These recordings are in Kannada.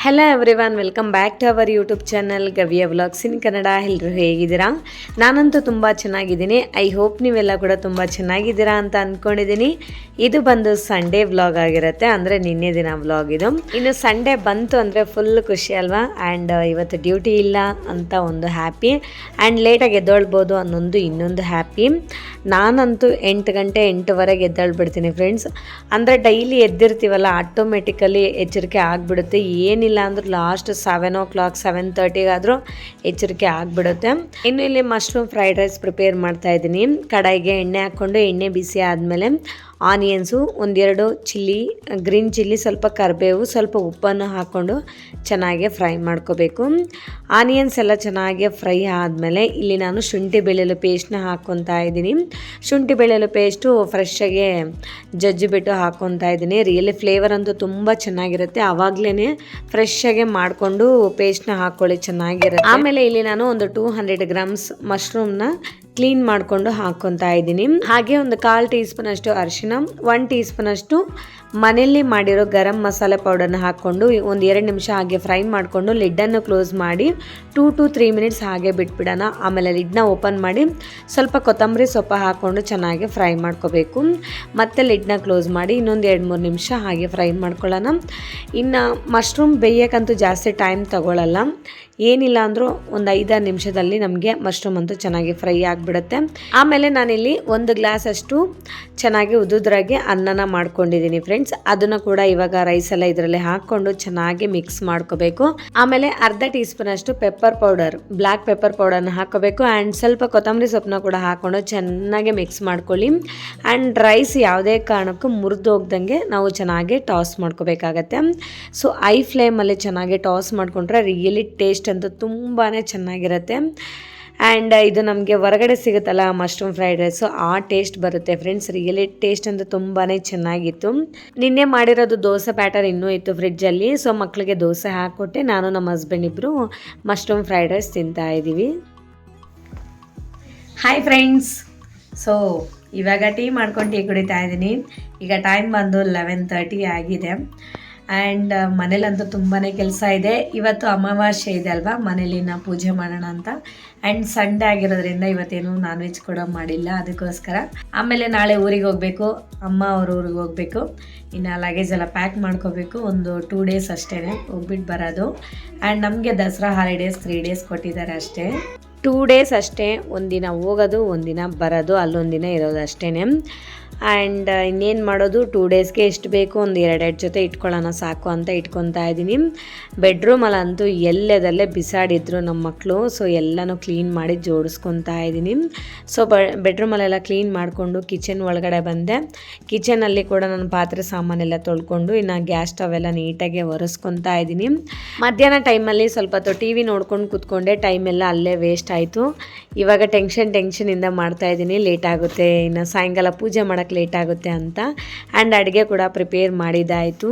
Hello everyone, welcome back to our YouTube channel ಗವಿಯ ವ್ಲಾಗ್ಸ್ ಇನ್ ಕನ್ನಡ. ಎಲ್ಲರೂ ಹೇಗಿದ್ದೀರಾ? ನಾನಂತೂ ತುಂಬ ಚೆನ್ನಾಗಿದ್ದೀನಿ. ಐ ಹೋಪ್ ನೀವೆಲ್ಲ ಕೂಡ ತುಂಬ ಚೆನ್ನಾಗಿದ್ದೀರಾ ಅಂತ ಅಂದ್ಕೊಂಡಿದ್ದೀನಿ. ಇದು ಬಂದು ಸಂಡೇ ವ್ಲಾಗ್ ಆಗಿರುತ್ತೆ, ಅಂದರೆ ನಿನ್ನೆ ದಿನ ವ್ಲಾಗ್ ಇದು. ಇನ್ನು ಸಂಡೇ ಬಂತು ಅಂದರೆ ಫುಲ್ ಖುಷಿ ಅಲ್ವಾ? ಆ್ಯಂಡ್ ಇವತ್ತು ಡ್ಯೂಟಿ ಇಲ್ಲ ಅಂತ ಒಂದು ಹ್ಯಾಪಿ, ಆ್ಯಂಡ್ ಲೇಟಾಗಿ ಎದ್ದೊಳ್ಬೋದು ಅನ್ನೊಂದು ಇನ್ನೊಂದು ಹ್ಯಾಪಿ. ನಾನಂತೂ 8 ಗಂಟೆ 8:15 ಎದ್ದೇಳ್ಬಿಡ್ತೀನಿ ಫ್ರೆಂಡ್ಸ್. ಅಂದರೆ ಡೈಲಿ ಎದ್ದಿರ್ತೀವಲ್ಲ, ಆಟೋಮೆಟಿಕಲಿ ಎಚ್ಚರಿಕೆ ಆಗಿಬಿಡುತ್ತೆ. ಏನಿಲ್ಲ ಅಂದ್ರೆ ಲಾಸ್ಟ್ 7 o'clock 7:30 ಎಚ್ಚರಿಕೆ ಆಗಿಬಿಡುತ್ತೆ. ಇನ್ನು ಇಲ್ಲಿ ಮಶ್ರೂಮ್ ಫ್ರೈಡ್ ರೈಸ್ ಪ್ರಿಪೇರ್ ಮಾಡ್ತಾ ಇದ್ದೀನಿ. ಕಡಾಯಿಗೆ ಎಣ್ಣೆ ಹಾಕ್ಕೊಂಡು ಎಣ್ಣೆ ಬಿಸಿ ಆದಮೇಲೆ ಆನಿಯನ್ಸು, ಒಂದೆರಡು ಚಿಲ್ಲಿ, ಗ್ರೀನ್ ಚಿಲ್ಲಿ, ಸ್ವಲ್ಪ ಕರಿಬೇವು, ಸ್ವಲ್ಪ ಉಪ್ಪನ್ನು ಹಾಕ್ಕೊಂಡು ಚೆನ್ನಾಗಿ ಫ್ರೈ ಮಾಡ್ಕೋಬೇಕು. ಆನಿಯನ್ಸ್ ಎಲ್ಲ ಚೆನ್ನಾಗಿ ಫ್ರೈ ಆದಮೇಲೆ ಇಲ್ಲಿ ನಾನು ಶುಂಠಿ ಬೆಳ್ಳುಳ್ಳಿ ಪೇಸ್ಟ್ನ ಹಾಕ್ಕೊತಾ ಇದ್ದೀನಿ. ಶುಂಠಿ ಬೆಳ್ಳುಳ್ಳಿ ಪೇಸ್ಟು ಫ್ರೆಶ್ಶಾಗೆ ಜಜ್ಜಿಬಿಟ್ಟು ಹಾಕ್ಕೊತಾ ಇದ್ದೀನಿ. ರಿಯಲಿ ಫ್ಲೇವರ್ ಅಂತೂ ತುಂಬ ಚೆನ್ನಾಗಿರುತ್ತೆ. ಆವಾಗಲೇ ಫ್ರೆಶ್ಶಾಗೆ ಮಾಡಿಕೊಂಡು ಪೇಸ್ಟ್ನ ಹಾಕ್ಕೊಳ್ಳಿ, ಚೆನ್ನಾಗಿರುತ್ತೆ. ಆಮೇಲೆ ಇಲ್ಲಿ ನಾನು ಒಂದು 200 grams ಮಶ್ರೂಮ್ನ ಕ್ಲೀನ್ ಮಾಡಿಕೊಂಡು ಹಾಕ್ಕೊತಾ ಇದ್ದೀನಿ. ಹಾಗೆ ಒಂದು 1/4 ಟೀ ಸ್ಪೂನ್ ಅಷ್ಟು ಅರಿಶಿನ, 1 ಟೀ ಸ್ಪೂನ್ ಅಷ್ಟು ಮನೆಯಲ್ಲಿ ಮಾಡಿರೋ ಗರಂ ಮಸಾಲೆ ಪೌಡರ್ನ ಹಾಕ್ಕೊಂಡು ಒಂದು 2 ನಿಮಿಷ ಹಾಗೆ ಫ್ರೈ ಮಾಡಿಕೊಂಡು ಲಿಡ್ಡನ್ನು ಕ್ಲೋಸ್ ಮಾಡಿ 2 to 3 minutes ಹಾಗೆ ಬಿಟ್ಬಿಡೋಣ. ಆಮೇಲೆ ಲಿಡ್ನ ಓಪನ್ ಮಾಡಿ ಸ್ವಲ್ಪ ಕೊತ್ತಂಬರಿ ಸೊಪ್ಪು ಹಾಕ್ಕೊಂಡು ಚೆನ್ನಾಗಿ ಫ್ರೈ ಮಾಡ್ಕೋಬೇಕು. ಮತ್ತೆ ಲಿಡ್ನ ಕ್ಲೋಸ್ ಮಾಡಿ ಇನ್ನೊಂದು 2-3 ನಿಮಿಷ ಹಾಗೆ ಫ್ರೈ ಮಾಡ್ಕೊಳ್ಳೋಣ. ಇನ್ನು ಮಶ್ರೂಮ್ ಬೇಯೋಕ್ಕಂತೂ ಜಾಸ್ತಿ ಟೈಮ್ ತಗೊಳ್ಳಲ್ಲ, ಏನಿಲ್ಲ ಅಂದರೂ ಒಂದು 5-6 ನಿಮಿಷದಲ್ಲಿ ನಮಗೆ ಮಶ್ರೂಮ್ ಅಂತೂ ಚೆನ್ನಾಗಿ ಫ್ರೈ ಆಗಿಬಿಡುತ್ತೆ. ಆಮೇಲೆ ನಾನಿಲ್ಲಿ 1 ಗ್ಲಾಸ್ ಅಷ್ಟು ಚೆನ್ನಾಗಿ ಉದುದ್ರಾಗಿ ಅನ್ನನ ಮಾಡ್ಕೊಂಡಿದ್ದೀನಿ ಫ್ರೆಂಡ್ಸ್. ಅದನ್ನು ಕೂಡ ಇವಾಗ ರೈಸ್ ಎಲ್ಲ ಇದರಲ್ಲಿ ಹಾಕ್ಕೊಂಡು ಚೆನ್ನಾಗಿ ಮಿಕ್ಸ್ ಮಾಡ್ಕೋಬೇಕು. ಆಮೇಲೆ ಅರ್ಧ ಟೀ ಸ್ಪೂನ್ ಅಷ್ಟು ಪೆಪ್ಪರ್ ಪೌಡರ್, ಬ್ಲ್ಯಾಕ್ ಪೆಪ್ಪರ್ ಪೌಡರ್ನ ಹಾಕೋಬೇಕು. ಆ್ಯಂಡ್ ಸ್ವಲ್ಪ ಕೊತ್ತಂಬರಿ ಸೊಪ್ಪನ್ನ ಕೂಡ ಹಾಕ್ಕೊಂಡು ಚೆನ್ನಾಗಿ ಮಿಕ್ಸ್ ಮಾಡ್ಕೊಳ್ಳಿ. ಆ್ಯಂಡ್ ರೈಸ್ ಯಾವುದೇ ಕಾರಣಕ್ಕೂ ಮುರಿದು ಹೋಗ್ದಂಗೆ ನಾವು ಚೆನ್ನಾಗಿ ಟಾಸ್ ಮಾಡ್ಕೋಬೇಕಾಗತ್ತೆ. ಸೊ ಐ ಫ್ಲೇಮಲ್ಲಿ ಚೆನ್ನಾಗಿ ಟಾಸ್ ಮಾಡಿಕೊಂಡ್ರೆ ರಿಯಲಿ ಟೇಸ್ಟ್ ಅಂತೂ ತುಂಬಾ ಚೆನ್ನಾಗಿರುತ್ತೆ. ಆ್ಯಂಡ್ ಇದು ನಮಗೆ ಹೊರಗಡೆ ಸಿಗುತ್ತಲ್ಲ ಮಶ್ರೂಮ್ ಫ್ರೈಡ್ ರೈಸು, ಆ ಟೇಸ್ಟ್ ಬರುತ್ತೆ ಫ್ರೆಂಡ್ಸ್. ರಿಯಲಿ ಟೇಸ್ಟ್ ಅಂತೂ ತುಂಬಾ ಚೆನ್ನಾಗಿತ್ತು. ನಿನ್ನೆ ಮಾಡಿರೋದು ದೋಸೆ ಬ್ಯಾಟರ್ ಇನ್ನೂ ಇತ್ತು ಫ್ರಿಡ್ಜಲ್ಲಿ. ಸೊ ಮಕ್ಕಳಿಗೆ ದೋಸೆ ಹಾಕ್ಕೊಟ್ಟೆ, ನಾನು ನಮ್ಮ ಹಸ್ಬೆಂಡ್ ಇಬ್ಬರು ಮಶ್ರೂಮ್ ಫ್ರೈಡ್ ರೈಸ್ ತಿಂತಾ ಇದ್ದೀವಿ. ಹಾಯ್ ಫ್ರೆಂಡ್ಸ್, ಸೊ ಇವಾಗ ಟೀ ಮಾಡ್ಕೊಂಡು ಟೀ ಕುಡಿತಾ ಇದ್ದೀನಿ. ಈಗ ಟೈಮ್ ಬಂದು 11:30 ಆಗಿದೆ. ಆ್ಯಂಡ್ ಮನೇಲಂತೂ ತುಂಬಾ ಕೆಲಸ ಇದೆ. ಇವತ್ತು ಅಮಾವಾಸ್ಯೆ ಇದೆ ಅಲ್ವಾ, ಮನೇಲಿ ನಾವು ಪೂಜೆ ಮಾಡೋಣ ಅಂತ. ಆ್ಯಂಡ್ ಸಂಡೇ ಆಗಿರೋದ್ರಿಂದ ಇವತ್ತೇನು ನಾನ್ ವೆಜ್ ಕೂಡ ಮಾಡಿಲ್ಲ, ಅದಕ್ಕೋಸ್ಕರ. ಆಮೇಲೆ ನಾಳೆ ಊರಿಗೆ ಹೋಗಬೇಕು, ಅಮ್ಮ ಅವ್ರ ಊರಿಗೆ ಹೋಗಬೇಕು. ಇನ್ನು ಲಗೇಜ್ ಎಲ್ಲ ಪ್ಯಾಕ್ ಮಾಡ್ಕೋಬೇಕು. ಒಂದು 2 days ಅಷ್ಟೇ ಹೋಗ್ಬಿಟ್ಟು ಬರೋದು. ಆ್ಯಂಡ್ ನಮಗೆ ದಸರಾ ಹಾಲಿಡೇಸ್ 3 days ಕೊಟ್ಟಿದ್ದಾರೆ ಅಷ್ಟೇ. 2 days ಅಷ್ಟೇ, ಒಂದಿನ ಹೋಗೋದು ಒಂದಿನ ಬರೋದು, ಅಲ್ಲೊಂದಿನ ಇರೋದು ಅಷ್ಟೇ. ಆ್ಯಂಡ್ ಇನ್ನೇನು ಮಾಡೋದು, 2 daysಗೆ ಎಷ್ಟು ಬೇಕು ಒಂದು 2 ಜೊತೆ ಇಟ್ಕೊಳ್ಳೋಣ ಸಾಕು ಅಂತ ಇಟ್ಕೊತಾ ಇದ್ದೀನಿ. ಬೆಡ್ರೂಮಲ್ಲಂತೂ ಎಲ್ಲದಲ್ಲೇ ಬಿಸಾಡಿದ್ರು ನಮ್ಮ ಮಕ್ಕಳು. ಸೊ ಎಲ್ಲನೂ ಕ್ಲೀನ್ ಮಾಡಿ ಜೋಡಿಸ್ಕೊತಾ ಇದ್ದೀನಿ. ಸೊ ಬೆಡ್ರೂಮಲ್ಲೆಲ್ಲ ಕ್ಲೀನ್ ಮಾಡಿಕೊಂಡು ಕಿಚನ್ ಒಳಗಡೆ ಬಂದೆ. ಕಿಚನಲ್ಲಿ ಕೂಡ ನಾನು ಪಾತ್ರೆ ಸಾಮಾನೆಲ್ಲ ತೊಳ್ಕೊಂಡು ಇನ್ನು ಗ್ಯಾಸ್ ಸ್ಟವ್ ಎಲ್ಲ ನೀಟಾಗಿ ಒರೆಸ್ಕೊತಾ ಇದ್ದೀನಿ. ಮಧ್ಯಾಹ್ನ ಟೈಮಲ್ಲಿ ಸ್ವಲ್ಪ ಹೊತ್ತು ಟಿ ವಿ ನೋಡ್ಕೊಂಡು ಕೂತ್ಕೊಂಡೆ, ಟೈಮೆಲ್ಲ ಅಲ್ಲೇ ವೇಸ್ಟ್ ಆಯಿತು. ಇವಾಗ ಟೆನ್ಷನಿಂದ ಮಾಡ್ತಾಯಿದ್ದೀನಿ, ಲೇಟ್ ಆಗುತ್ತೆ, ಇನ್ನು ಸಾಯಂಕಾಲ ಪೂಜೆ ಮಾಡೋಕ್ಕೆ ಲೇಟ್ ಆಗುತ್ತೆ ಅಂತ. ಆ್ಯಂಡ್ ಅಡುಗೆ ಕೂಡ ಪ್ರಿಪೇರ್ ಮಾಡಿದ್ದಾಯಿತು.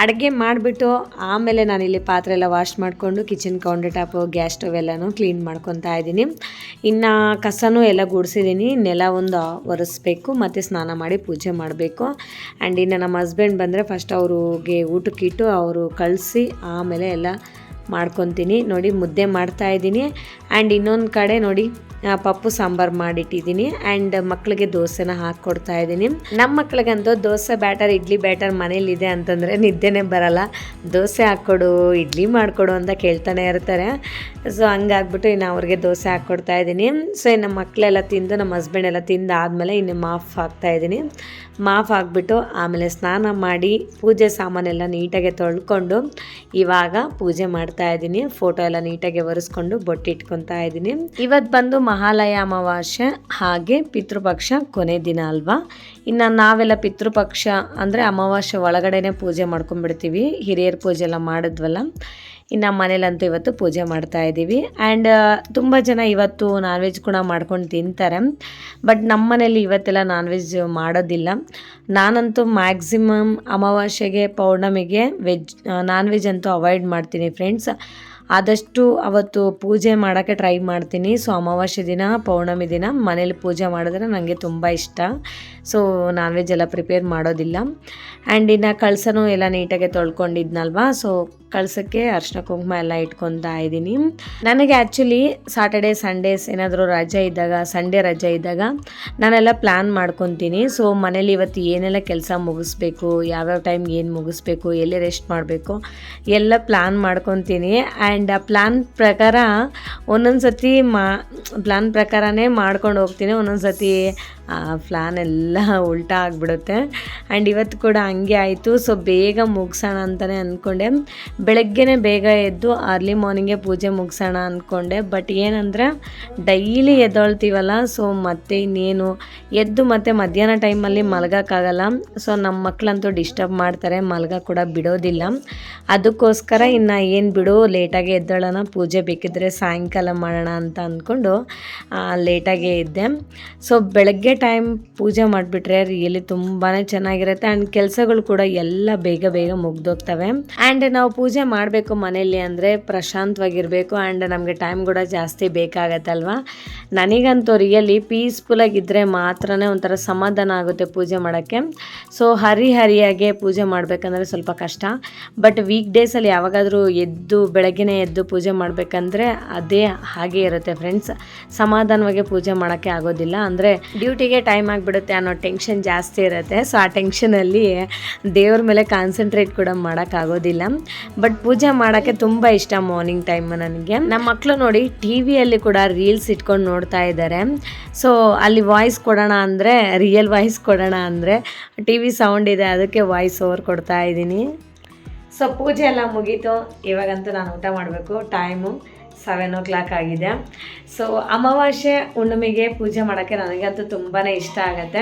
ಅಡುಗೆ ಮಾಡಿಬಿಟ್ಟು ಆಮೇಲೆ ನಾನಿಲ್ಲಿ ಪಾತ್ರೆ ಎಲ್ಲ ವಾಶ್ ಮಾಡಿಕೊಂಡು kitchen counter top, gas stove ಎಲ್ಲನೂ ಕ್ಲೀನ್ ಮಾಡ್ಕೊತಾ ಇದ್ದೀನಿ. ಇನ್ನು ಕಸನೂ ಎಲ್ಲ ಗುಡಿಸಿದ್ದೀನಿ, ನೆಲ ಒಂದು ಒರೆಸ್ಬೇಕು, ಮತ್ತು ಸ್ನಾನ ಮಾಡಿ ಪೂಜೆ ಮಾಡಬೇಕು. ಆ್ಯಂಡ್ ಇನ್ನು ನಮ್ಮ ಹಸ್ಬೆಂಡ್ ಬಂದರೆ ಫಸ್ಟ್ ಅವ್ರಿಗೆ ಊಟಕ್ಕಿಟ್ಟು ಅವರು ಕಳಿಸಿ ಆಮೇಲೆ ಎಲ್ಲ ಮಾಡ್ಕೊತೀನಿ. ನೋಡಿ ಮುದ್ದೆ ಮಾಡ್ತಾಯಿದ್ದೀನಿ. ಆ್ಯಂಡ್ ಇನ್ನೊಂದು ಕಡೆ ನೋಡಿ ಪಪ್ಪು ಸಾಂಬಾರು ಮಾಡಿಟ್ಟಿದ್ದೀನಿ. ಆ್ಯಂಡ್ ಮಕ್ಕಳಿಗೆ ದೋಸೆನ ಹಾಕ್ಕೊಡ್ತಾ ಇದ್ದೀನಿ. ನಮ್ಮ ಮಕ್ಳಿಗಂತೂ ದೋಸೆ ಬ್ಯಾಟರ್, ಇಡ್ಲಿ ಬ್ಯಾಟರ್ ಮನೇಲಿದೆ ಅಂತಂದರೆ ನಿದ್ದೆನೇ ಬರಲ್ಲ. ದೋಸೆ ಹಾಕ್ಕೊಡು, ಇಡ್ಲಿ ಮಾಡಿಕೊಡು ಅಂತ ಕೇಳ್ತಾನೆ ಇರ್ತಾರೆ. ಸೊ ಹಂಗಾಗ್ಬಿಟ್ಟು ಇನ್ನು ಅವ್ರಿಗೆ ದೋಸೆ ಹಾಕ್ಕೊಡ್ತಾ ಇದ್ದೀನಿ. ಸೊ ಇನ್ನು ಮಕ್ಕಳೆಲ್ಲ ತಿಂದು, ನಮ್ಮ ಹಸ್ಬೆಂಡ್ ಎಲ್ಲ ತಿಂದಾದಮೇಲೆ ಇನ್ನು ಮಾಫ್ ಹಾಕ್ತಾಯಿದ್ದೀನಿ. ಮಾಫ್ ಹಾಕ್ಬಿಟ್ಟು ಆಮೇಲೆ ಸ್ನಾನ ಮಾಡಿ ಪೂಜೆ ಸಾಮಾನೆಲ್ಲ ನೀಟಾಗಿ ತೊಳ್ಕೊಂಡು ಇವಾಗ ಪೂಜೆ ಮಾಡ್ತಾ ಇದ್ದೀನಿ. ಫೋಟೋ ಎಲ್ಲ ನೀಟಾಗಿ ಒರೆಸ್ಕೊಂಡು ಬೊಟ್ಟಿಟ್ಕೊತಾ ಇದ್ದೀನಿ. ಇವತ್ತು ಬಂದು ಮಹಾಲಯ ಅಮಾವಾಸ್ಯೆ, ಹಾಗೆ ಪಿತೃಪಕ್ಷ ಕೊನೆ ದಿನ ಅಲ್ವಾ. ಇನ್ನು ನಾವೆಲ್ಲ ಪಿತೃಪಕ್ಷ ಅಂದರೆ ಅಮಾವಾಸ್ಯೆ ಒಳಗಡೆನೆ ಪೂಜೆ ಮಾಡ್ಕೊಂಡ್ಬಿಡ್ತೀವಿ, ಹಿರಿಯರ ಪೂಜೆ ಎಲ್ಲ ಮಾಡಿದ್ವಲ್ಲ. ಇನ್ನು ಮನೇಲಂತೂ ಇವತ್ತು ಪೂಜೆ ಮಾಡ್ತಾ ಇದ್ದೀವಿ. ಆ್ಯಂಡ್ ತುಂಬ ಜನ ಇವತ್ತು ನಾನ್ ವೆಜ್ ಕೂಡ ಮಾಡ್ಕೊಂಡು ತಿಂತಾರೆ. ಬಟ್ ನಮ್ಮ ಮನೇಲಿ ಇವತ್ತೆಲ್ಲ ನಾನ್ ವೆಜ್ ಮಾಡೋದಿಲ್ಲ. ನಾನಂತೂ ಮ್ಯಾಕ್ಸಿಮಮ್ ಅಮಾವಾಸ್ಯೆಗೆ ಪೌರ್ಣಮಿಗೆ ನಾನ್ ವೆಜ್ ಅಂತೂ ಅವಾಯ್ಡ್ ಮಾಡ್ತೀನಿ ಫ್ರೆಂಡ್ಸ್. ಆದಷ್ಟು ಅವತ್ತು ಪೂಜೆ ಮಾಡೋಕ್ಕೆ ಟ್ರೈ ಮಾಡ್ತೀನಿ. ಸೊ ಅಮಾವಾಸ್ಯೆ ದಿನ, ಪೌರ್ಣಮಿ ದಿನ ಮನೇಲಿ ಪೂಜೆ ಮಾಡಿದ್ರೆ ನನಗೆ ತುಂಬ ಇಷ್ಟ. ಸೊ ನಾನ್ ವೆಜ್ ಎಲ್ಲ ಪ್ರಿಪೇರ್ ಮಾಡೋದಿಲ್ಲ. ಆ್ಯಂಡ್ ಇನ್ನು ಕಳಸನೂ ಎಲ್ಲ ನೀಟಾಗಿ ತೊಳ್ಕೊಂಡಿದ್ನಲ್ವ. ಸೊ ಕಳ್ಸೋಕ್ಕೆ ಅರ್ಶಿನ ಕುಂಕುಮ ಎಲ್ಲ ಇಟ್ಕೊತಾ ಇದ್ದೀನಿ. ನನಗೆ ಆ್ಯಕ್ಚುಲಿ ಸಾಟರ್ಡೇ ಸಂಡೇಸ್ ಏನಾದರೂ ರಜೆ ಇದ್ದಾಗ, ಸಂಡೇ ರಜೆ ಇದ್ದಾಗ ನಾನೆಲ್ಲ ಪ್ಲ್ಯಾನ್ ಮಾಡ್ಕೊತೀನಿ. ಸೊ ಮನೇಲಿ ಇವತ್ತು ಏನೆಲ್ಲ ಕೆಲಸ ಮುಗಿಸ್ಬೇಕು, ಯಾವ್ಯಾವ ಟೈಮ್ಗೆ ಏನು ಮುಗಿಸ್ಬೇಕು, ಎಲ್ಲಿ ರೆಸ್ಟ್ ಮಾಡಬೇಕು ಎಲ್ಲ ಪ್ಲ್ಯಾನ್ ಮಾಡ್ಕೊತೀನಿ. ಆ್ಯಂಡ್ ಆ ಪ್ಲ್ಯಾನ್ ಪ್ರಕಾರ ಒಂದೊಂದು ಸತಿ ಪ್ಲ್ಯಾನ್ ಪ್ರಕಾರನೇ ಮಾಡ್ಕೊಂಡು ಹೋಗ್ತೀನಿ. ಒಂದೊಂದು ಸತಿ ಪ್ಲ್ಯಾನ್ ಎಲ್ಲ ಉಲ್ಟಾ ಆಗಿಬಿಡುತ್ತೆ. ಆ್ಯಂಡ್ ಇವತ್ತು ಕೂಡ ಹಂಗೆ ಆಯಿತು. ಸೊ ಬೇಗ ಮುಗಿಸೋಣ ಅಂತಲೇ ಅಂದ್ಕೊಂಡೆ. ಬೆಳಗ್ಗೆನೇ ಬೇಗ ಎದ್ದು ಅರ್ಲಿ ಮಾರ್ನಿಂಗೇ ಪೂಜೆ ಮುಗಿಸೋಣ ಅಂದ್ಕೊಂಡೆ. ಬಟ್ ಏನಂದರೆ ಡೈಲಿ ಎದ್ದೊಳ್ತೀವಲ್ಲ, ಸೊ ಮತ್ತೆ ಇನ್ನೇನು ಎದ್ದು ಮತ್ತೆ ಮಧ್ಯಾಹ್ನ ಟೈಮಲ್ಲಿ ಮಲಗೋಕ್ಕಾಗಲ್ಲ. ಸೊ ನಮ್ಮ ಮಕ್ಕಳಂತೂ ಡಿಸ್ಟರ್ಬ್ ಮಾಡ್ತಾರೆ, ಮಲಗ ಕೂಡ ಬಿಡೋದಿಲ್ಲ. ಅದಕ್ಕೋಸ್ಕರ ಇನ್ನು ಏನು ಬಿಡು ಲೇಟಾಗೆ ಎದ್ದೋಳೋಣ, ಪೂಜೆ ಬೇಕಿದ್ದರೆ ಸಾಯಂಕಾಲ ಮಾಡೋಣ ಅಂತ ಅಂದ್ಕೊಂಡು ಲೇಟಾಗೇ ಇದ್ದೆ. ಸೊ ಬೆಳಗ್ಗೆ ಟೈಮ್ ಪೂಜೆ ಮಾಡಿಬಿಟ್ರೆ ರಿಯಲಿ ತುಂಬಾ ಚೆನ್ನಾಗಿರುತ್ತೆ. ಆ್ಯಂಡ್ ಕೆಲಸಗಳು ಕೂಡ ಎಲ್ಲ ಬೇಗ ಬೇಗ ಮುಗ್ದೋಗ್ತವೆ. ಆ್ಯಂಡ್ ನಾವು ಪೂಜೆ ಮಾಡಬೇಕು ಮನೆಯಲ್ಲಿ ಅಂದರೆ ಪ್ರಶಾಂತವಾಗಿರಬೇಕು. ಆ್ಯಂಡ್ ನಮಗೆ ಟೈಮ್ ಕೂಡ ಜಾಸ್ತಿ ಬೇಕಾಗತ್ತಲ್ವ. ನನಗಂತೂ ರಿಯಲಿ ಪೀಸ್ಫುಲ್ಲಾಗಿದ್ದರೆ ಮಾತ್ರನೇ ಒಂಥರ ಸಮಾಧಾನ ಆಗುತ್ತೆ ಪೂಜೆ ಮಾಡೋಕ್ಕೆ. ಸೊ ಹರಿಯಾಗೆ ಪೂಜೆ ಮಾಡಬೇಕಂದ್ರೆ ಸ್ವಲ್ಪ ಕಷ್ಟ. ಬಟ್ ವೀಕ್ ಡೇಸಲ್ಲಿ ಯಾವಾಗಾದರೂ ಬೆಳಗ್ಗೆನೇ ಎದ್ದು ಪೂಜೆ ಮಾಡಬೇಕಂದ್ರೆ ಅದೇ ಹಾಗೆ ಇರುತ್ತೆ ಫ್ರೆಂಡ್ಸ್. ಸಮಾಧಾನವಾಗಿ ಪೂಜೆ ಮಾಡೋಕ್ಕೆ ಆಗೋದಿಲ್ಲ, ಅಂದರೆ ಡ್ಯೂಟಿಗೆ ಟೈಮ್ ಆಗಿಬಿಡುತ್ತೆ ಅನ್ನೋ ಟೆನ್ಷನ್ ಜಾಸ್ತಿ ಇರುತ್ತೆ. ಸೊ ಆ ಟೆನ್ಷನಲ್ಲಿ ದೇವ್ರ ಮೇಲೆ ಕಾನ್ಸಂಟ್ರೇಟ್ ಕೂಡ ಮಾಡೋಕ್ಕಾಗೋದಿಲ್ಲ. ಬಟ್ ಪೂಜೆ ಮಾಡೋಕ್ಕೆ ತುಂಬ ಇಷ್ಟ ಮಾರ್ನಿಂಗ್ ಟೈಮ್ ನನಗೆ. ನಮ್ಮ ಮಕ್ಕಳು ನೋಡಿ ಟಿ ವಿಯಲ್ಲಿ ಕೂಡ ರೀಲ್ಸ್ ಇಟ್ಕೊಂಡು ನೋಡ್ತಾ ಇದ್ದಾರೆ. ಸೊ ಅಲ್ಲಿ ವಾಯ್ಸ್ ಕೊಡೋಣ ಅಂದರೆ, ರಿಯಲ್ ವಾಯ್ಸ್ ಕೊಡೋಣ ಅಂದರೆ ಟಿ ವಿ ಸೌಂಡ್ ಇದೆ, ಅದಕ್ಕೆ ವಾಯ್ಸ್ ಓವರ್ ಕೊಡ್ತಾ ಇದ್ದೀನಿ. ಸೊ ಪೂಜೆ ಎಲ್ಲ ಮುಗೀತು. ಇವಾಗಂತೂ ನಾನು ಊಟ ಮಾಡಬೇಕು. ಟೈಮು 7 ಆಗಿದೆ. ಸೊ ಅಮಾವಾಸ್ಯೆ ಹುಣ್ಣಿಮೆಗೆ ಪೂಜೆ ಮಾಡೋಕ್ಕೆ ನನಗಂತೂ ತುಂಬಾ ಇಷ್ಟ ಆಗುತ್ತೆ.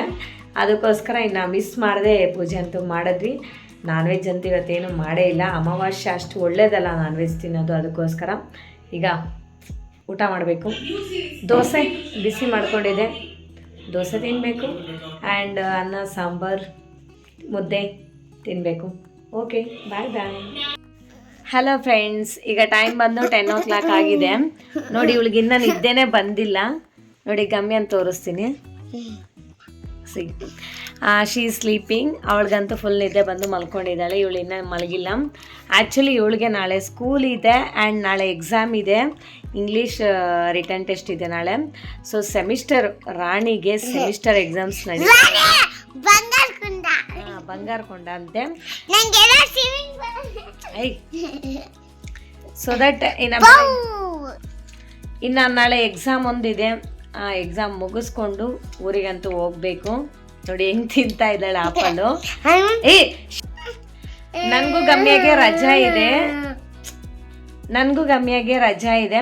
ಅದಕ್ಕೋಸ್ಕರ ಇನ್ನು ಮಿಸ್ ಮಾಡದೆ ಪೂಜೆ ಅಂತೂ ಮಾಡಿದ್ವಿ. ನಾನ್ ವೆಜ್ ಅಂತೂ ಇವತ್ತೇನು ಮಾಡೇ ಇಲ್ಲ. ಅಮಾವಾಸ್ಯೆ ಅಷ್ಟು ಒಳ್ಳೇದಲ್ಲ ನಾನ್ ವೆಜ್ ತಿನ್ನೋದು. ಅದಕ್ಕೋಸ್ಕರ ಈಗ ಊಟ ಮಾಡಬೇಕು. ದೋಸೆ ಬಿಸಿ ಮಾಡ್ಕೊಂಡಿದ್ದೆ, ದೋಸೆ ತಿನ್ನಬೇಕು. ಆ್ಯಂಡ್ ಅನ್ನ ಸಾಂಬಾರು ಮುದ್ದೆ ತಿನ್ನಬೇಕು. ಓಕೆ, ಬಾಯ್ ಬಾಯ್. ಹಲೋ ಫ್ರೆಂಡ್ಸ್, ಈಗ ಟೈಮ್ ಬಂದು 10 ಆಗಿದೆ. ನೋಡಿ ಇವಳಿಗಿನ್ನ ನಿದ್ದೆನೇ ಬಂದಿಲ್ಲ. ನೋಡಿ ಗಮ್ಮಿ ಅಂತ ತೋರಿಸ್ತೀನಿ. ಶೀ ಸ್ಲೀಪಿಂಗ್. ಅವಳಿಗಂತೂ ಫುಲ್ ನಿದ್ದೆ ಬಂದು ಮಲ್ಕೊಂಡಿದ್ದಾಳೆ. ಇವಳು ಇನ್ನೂ ಮಲಗಿಲ್ಲ. ಆ್ಯಕ್ಚುಲಿ ಇವಳಿಗೆ ನಾಳೆ ಸ್ಕೂಲ್ ಇದೆ ಆ್ಯಂಡ್ ನಾಳೆ ಎಕ್ಸಾಮ್ ಇದೆ. ಇಂಗ್ಲೀಷ್ ರಿಟರ್ನ್ ಟೆಸ್ಟ್ ಇದೆ ನಾಳೆ. ಸೊ ಸೆಮಿಸ್ಟರ್ ರಾಣಿಗೆ ಸೆಮಿಸ್ಟರ್ ಎಕ್ಸಾಮ್ಸ್ ನಡೀತಾರೆ. ಬಂಗಾರಕೊಂಡ ಅಂತೆ. ಸೊ ದಟ್ ಇನ್ನು ನಾಳೆ ಎಕ್ಸಾಮ್ ಒಂದಿದೆ. ಆ ಎಕ್ಸಾಮ್ ಮುಗಿಸ್ಕೊಂಡು ಊರಿಗಂತೂ ಹೋಗ್ಬೇಕು. ನೋಡಿ ಹೆಂಗ್ ತಿಂತಾ ಇದ್ದಾಳೆ ಆಪಲ್ಲು. ನನಗೂ ಗಮ್ಯಾಗೆ ರಜಾ ಇದೆ.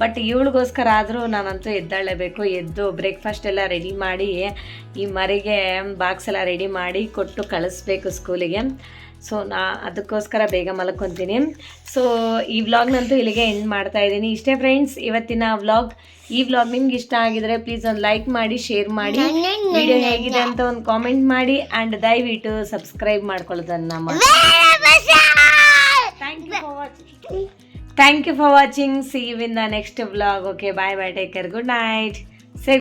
ಬಟ್ ಇವಳಿಗೋಸ್ಕರ ಆದರೂ ನಾನಂತೂ ಎದ್ದಾಳಲೇಬೇಕು. ಎದ್ದು ಬ್ರೇಕ್ಫಾಸ್ಟ್ ಎಲ್ಲ ರೆಡಿ ಮಾಡಿ, ಈ ಮರಿಗೆ ಬಾಕ್ಸ್ ಎಲ್ಲ ರೆಡಿ ಮಾಡಿ ಕೊಟ್ಟು ಕಳಿಸ್ಬೇಕು ಸ್ಕೂಲಿಗೆ. ಸೊ ಅದಕ್ಕೋಸ್ಕರ ಬೇಗ ಮಲ್ಕೊತೀನಿ. ಸೊ ಈ ವ್ಲಾಗ್ನಂತೂ ಇಲ್ಲಿಗೆ ಎಂಡ್ ಮಾಡ್ತಾ ಇದ್ದೀನಿ. ಇಷ್ಟೇ ಫ್ರೆಂಡ್ಸ್ ಇವತ್ತಿನ ವ್ಲಾಗ್. ಈ ವ್ಲಾಗ್ ನಿಮ್ಗೆ ಇಷ್ಟ ಆಗಿದ್ರೆ ಪ್ಲೀಸ್ ಒಂದು ಲೈಕ್ ಮಾಡಿ, ಶೇರ್ ಮಾಡಿ, ವಿಡಿಯೋ ಹೇಗಿದೆ ಅಂತ ಒಂದು ಕಾಮೆಂಟ್ ಮಾಡಿ. ಆ್ಯಂಡ್ ದಯವಿಟ್ಟು ಸಬ್ಸ್ಕ್ರೈಬ್ ಮಾಡ್ಕೊಳ್ಳೋದನ್ನು ಮಾಡಿ. Thank you for watching. See you in the next vlog. Okay, bye bye. Take care. Good night. Say